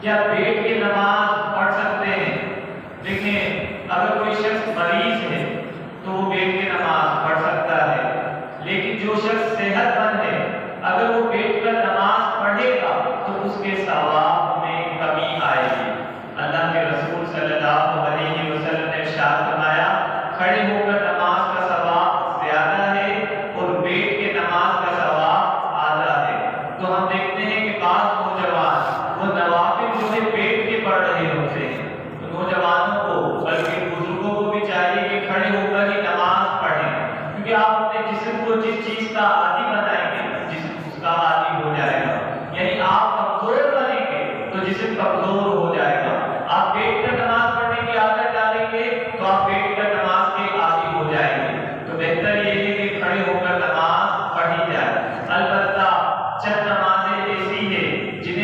کیا بیٹھ کے نماز پڑھ سکتے ہیں؟ دیکھیں اگر کوئی شخص مریض ہے تو وہ بیٹھ کے نماز پڑھ سکتا ہے، لیکن جو شخص صحت مند ہے اگر وہ بیٹھ کر نماز پڑھے گا تو اس کے ثواب میں کمی آئے گی۔ اللہ کے رسول صلی اللہ علیہ وسلم نے ارشاد فرمایا کھڑے ہو کر نماز کا ثواب زیادہ ہے اور بیٹھ کے نماز کا ثواب آدھا ہے۔ تو ہم دیکھتے ہیں کہ بعض نوجوان وہ